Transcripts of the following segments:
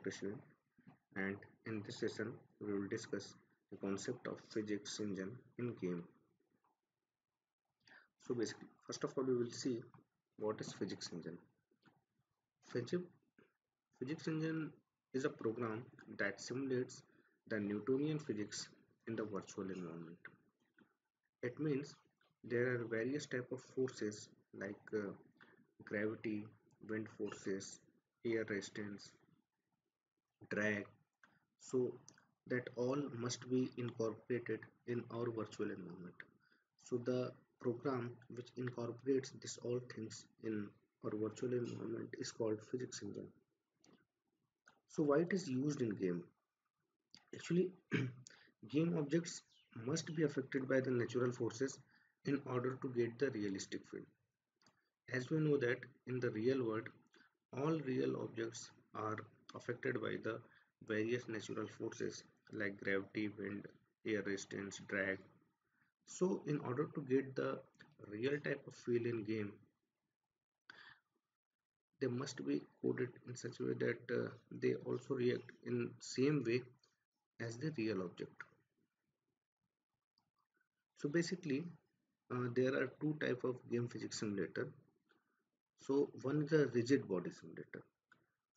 Krishnan, and in this session we will discuss the concept of physics engine in game. So basically, first of all, we will see what is physics engine. Physics, physics engine is a program that simulates the Newtonian physics in the virtual environment. It means there are various type of forces like gravity, wind forces, air resistance, drag, so that all must be incorporated in our virtual environment. So the program which incorporates this all things in our virtual environment is called physics engine. So why it is used in game? Actually, game objects must be affected by the natural forces in order to get the realistic feel. As we know that in the real world, all real objects are affected by the various natural forces like gravity, wind, air resistance, drag. So in order to get the real type of feel in game, they must be coded in such a way that they also react in same way as the real object. So basically, there are two type of game physics simulator. So one is a rigid body simulator.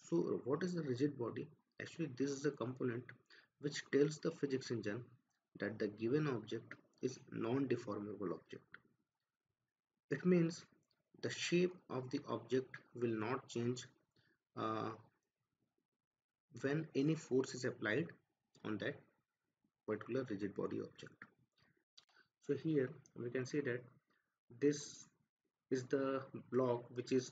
So what is the rigid body? Actually, this is a component which tells the physics engine that the given object is non-deformable object. It means the shape of the object will not change uh, when any force is applied on that particular rigid body object. So here we can see that this is the block which is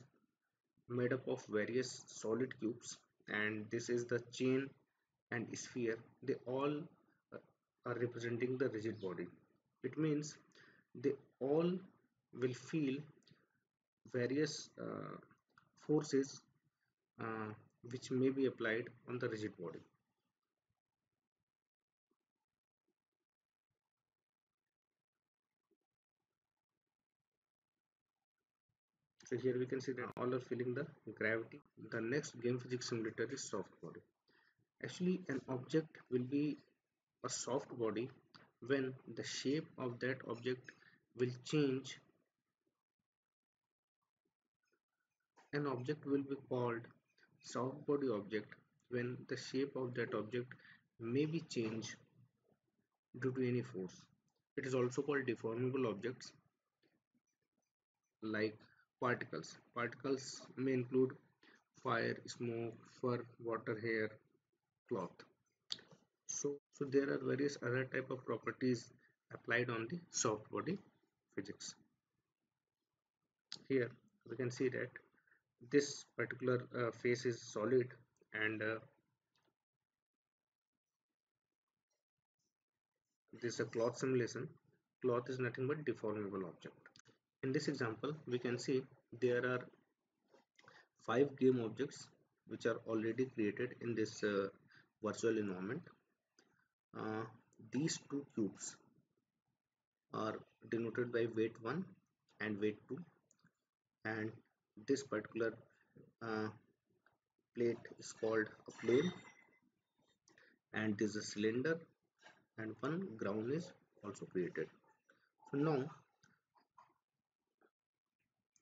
made up of various solid cubes, and this is the chain and sphere. They all uh, are representing the rigid body. It means they all will feel various forces uh, which may be applied on the rigid body. So here we can see that all are feeling the gravity. The next game physics simulator is soft body. Actually, an object will be a soft body when the shape of that object will change. An object will be called soft body object when the shape of that object may be changed due to any force. It is also called deformable objects like particles. Particles may include fire, smoke, fur, water, hair, cloth. So there are various other type of properties applied on the soft body physics. Here we can see that this particular face is solid, and this is a cloth simulation. Cloth is nothing but deformable object. In this example, we can see there are 5 game objects which are already created in this virtual environment. Uh, these two cubes are denoted by weight 1 and weight 2, and this particular uh, plate is called a plane, and this is a cylinder, and one ground is also created. So now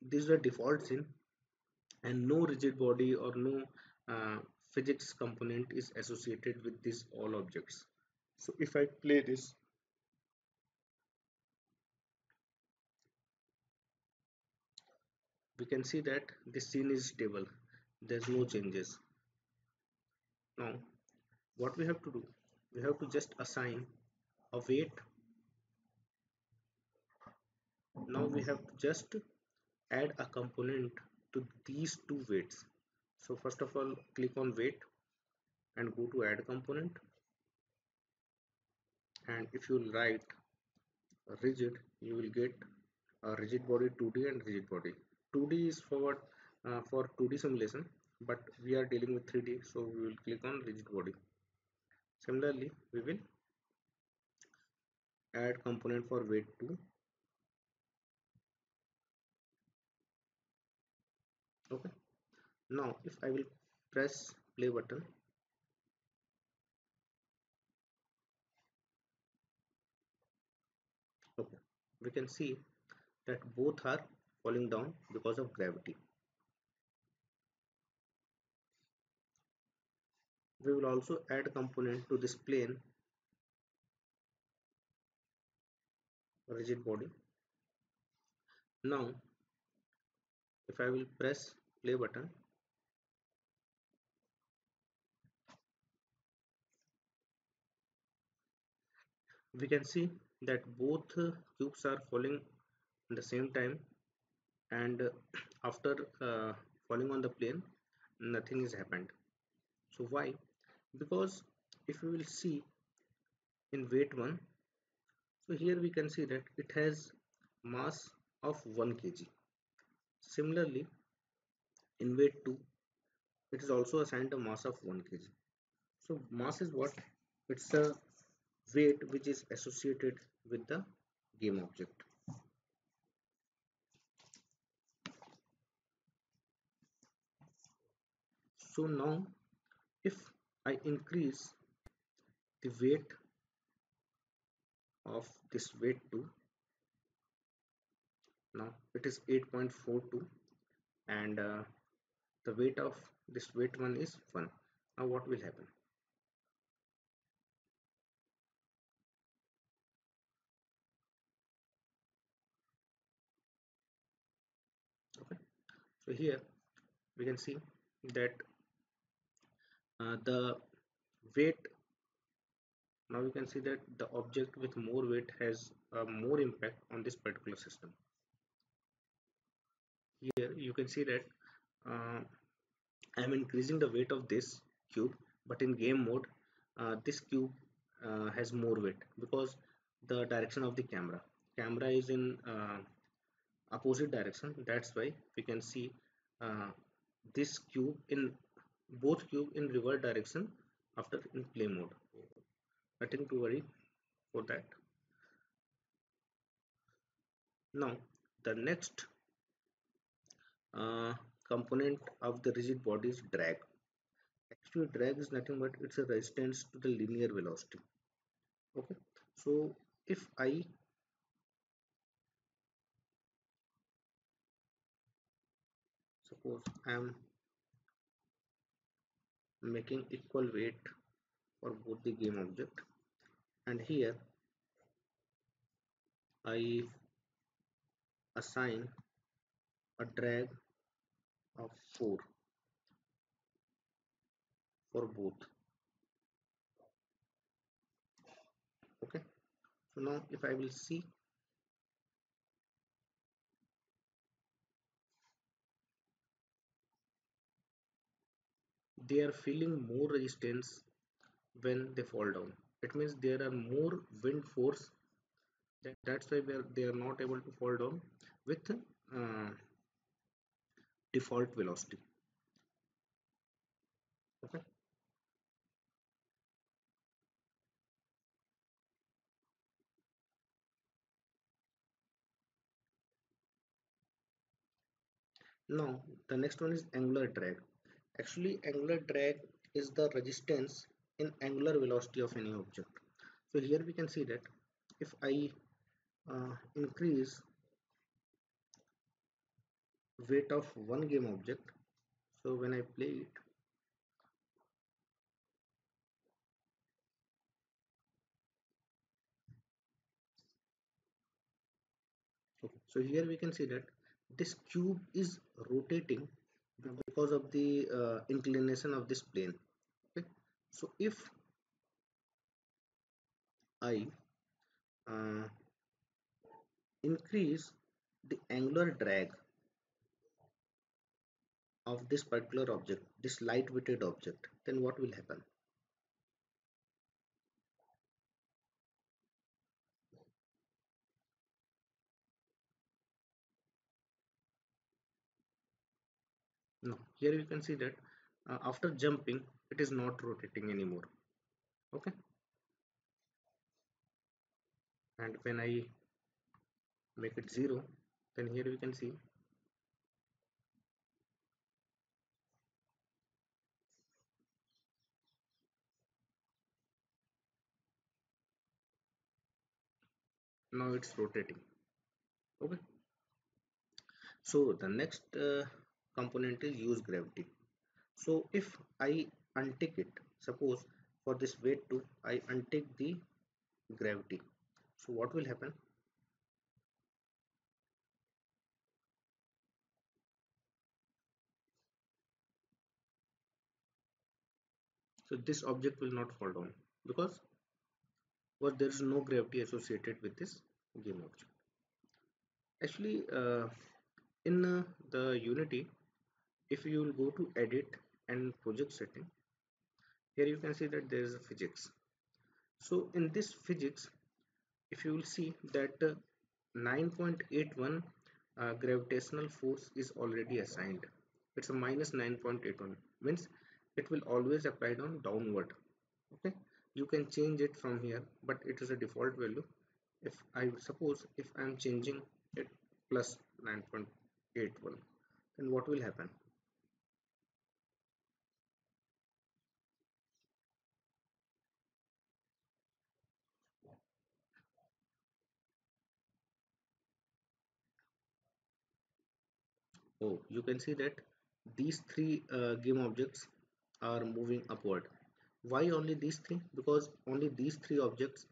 this is a default scene, and no rigid body or no uh, physics component is associated with these all objects. So if I play this, we can see that the scene is stable. There's no changes. Now what we have to do, we have to just assign a weight. Now we have to just add a component to these two weights. So first of all, click on weight and go to add component, and if you write rigid, you will get a rigid body 2D and rigid body. 2D is for 2D simulation, but we are dealing with 3D, so we will click on rigid body. Similarly, we will add component for weight 2. Okay. Now if I will press play button, we can see that both are falling down because of gravity. We will also add a component to this plane rigid body. Now if I will press play button, we can see that both cubes are falling at the same time, and after falling on the plane nothing is happened. So why? Because if you will see in weight 1, so here we can see that it has mass of 1 kg. Similarly in weight 2 it is also assigned a mass of 1 kg. So mass is what? It's a weight which is associated with the game object. So now if I increase the weight of this weight 2, now it is 8.42, and the weight of this weight 1 is 1. Now what will happen? Okay, so here we can see that the weight, now you can see that the object with more weight has more impact on this particular system. Here you can see that uh, I am increasing the weight of this cube, but in game mode this cube has more weight because the direction of the camera is in opposite direction. That's why we can see uh, this cube in both cube in reverse direction after in play mode. Nothing to worry for that. Now the next uh, component of the rigid body is drag. Actually drag is nothing but it's a resistance to the linear velocity. Okay, so if I suppose I am making equal weight for both the game object, and here I assign a drag of 4 for both. Okay, so now if I will see, they are feeling more resistance when they fall down. It means there are more wind force. That's why they are not able to fall down with default velocity. Okay, now the next one is angular drag. Actually angular drag is the resistance in angular velocity of any object. So here we can see that if I increase weight of one game object, so when I play it, okay, so here we can see that this cube is rotating because of the inclination of this plane. Okay, so if I uh, increase the angular drag of this particular object, this light weighted object, then what will happen? No, here you can see that after jumping it is not rotating anymore. Okay, and when I make it 0, then here we can see now it's rotating. Okay, so the next component is use gravity. So if I untick it, suppose for this weight 2 I untick the gravity, so what will happen? So this object will not fall down because there is no gravity associated with this game object. Actually, in the Unity, if you will go to edit and project setting, here you can see that there is a physics. So in this physics, if you will see that 9.81 gravitational force is already assigned. It's a minus 9.81, means it will always apply on downward. Okay, you can change it from here, but it is a default value. If I suppose if I am changing it plus 9.81, then what will happen? Oh, you can see that these three game objects are moving upward. Why only these three? Because only these three objects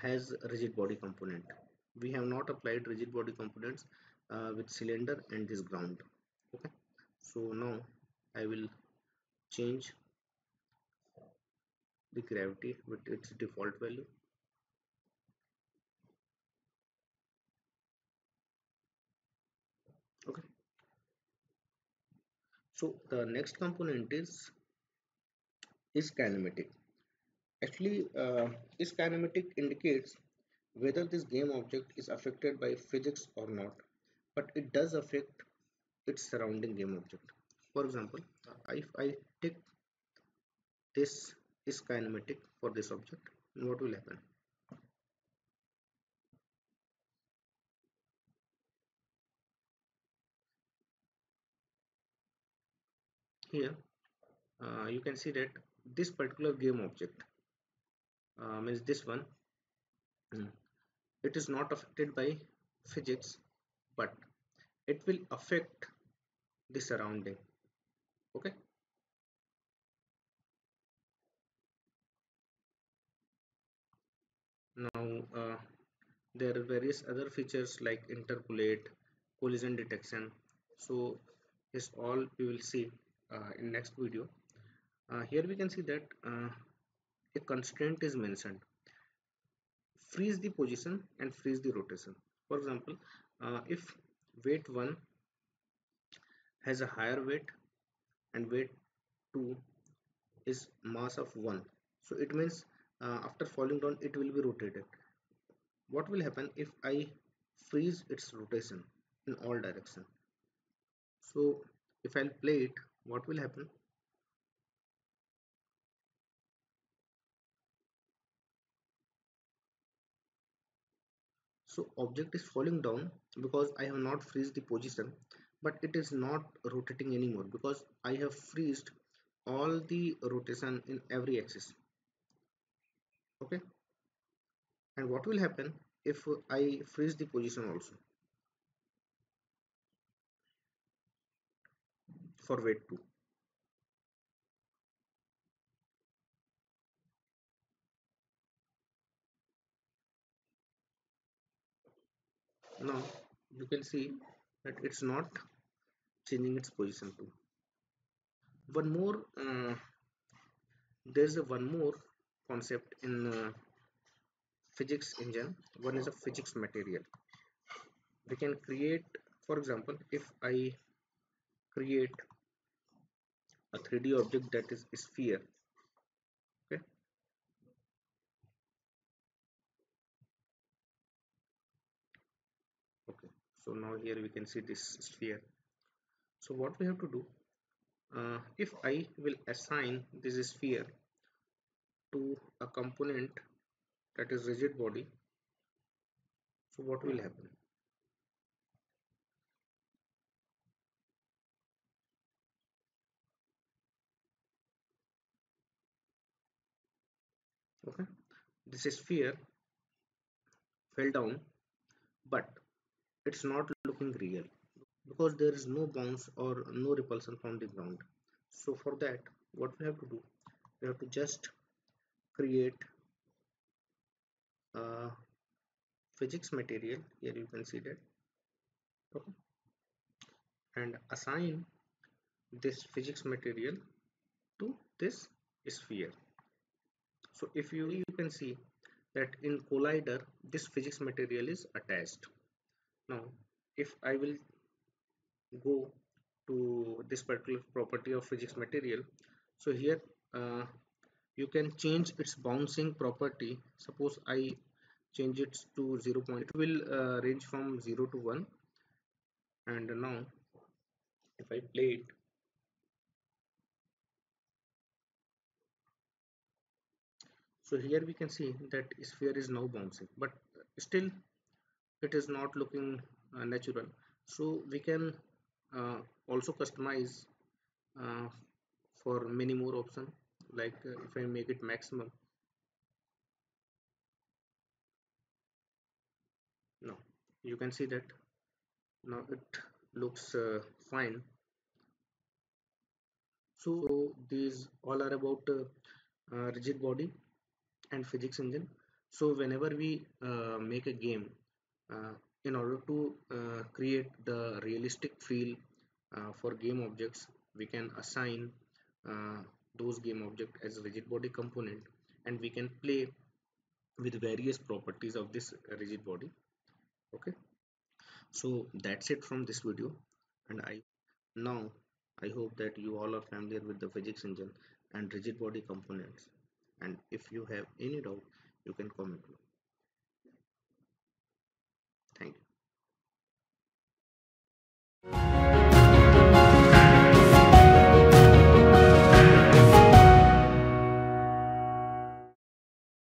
has a rigid body component. We have not applied rigid body components with cylinder and this ground. Okay, so now I will change the gravity with its default value. Okay, so the next component is kinematic. Actually, is kinematic indicates whether this game object is affected by physics or not, but it does affect its surrounding game object. For example, if I take this is kinematic for this object, then what will happen? Here, you can see that this particular game object means this one, mm, it is not affected by physics, but it will affect the surrounding. Okay, now there are various other features like interpolate, collision detection. So this all we will see in next video. Here we can see that a constraint is mentioned: freeze the position and freeze the rotation. For example, if weight 1 has a higher weight and weight 2 is mass of 1, so it means after falling down it will be rotated. What will happen if I freeze its rotation in all direction? So if I'll play it, what will happen? So object is falling down because I have not freeze the position, but it is not rotating anymore because I have freezed all the rotation in every axis. Okay, and what will happen if I freeze the position also for weight 2? Now you can see that it's not changing its position too. One more, there's a one more concept in physics engine. One is a physics material. We can create, for example, if I create a 3D object that is sphere. Okay, okay, so now here we can see this sphere. So what we have to do, if I will assign this sphere to a component that is rigid body, so what will happen? Okay, this sphere fell down, but it's not looking real because there is no bounce or no repulsion from the ground. So for that, what we have to do, we have to just create a physics material. Here you can see that. Okay, and assign this physics material to this sphere. So if you can see that in collider this physics material is attached. Now if I will go to this particular property of physics material, so here uh, you can change its bouncing property. Suppose I change it to 0. It will range from 0 to 1, and now if I play it, so here we can see that sphere is now bouncing, but still it is not looking natural. So we can also customize uh, for many more option, like if I make it maximum, now you can see that now it looks fine. So these all are about rigid body and physics engine. So whenever we make a game, uh, in order to create the realistic feel for game objects, we can assign uh, those game object as rigid body component, and we can play with various properties of this rigid body. Okay, so that's it from this video, and now I hope that you all are familiar with the physics engine and rigid body components, and if you have any doubt, you can comment.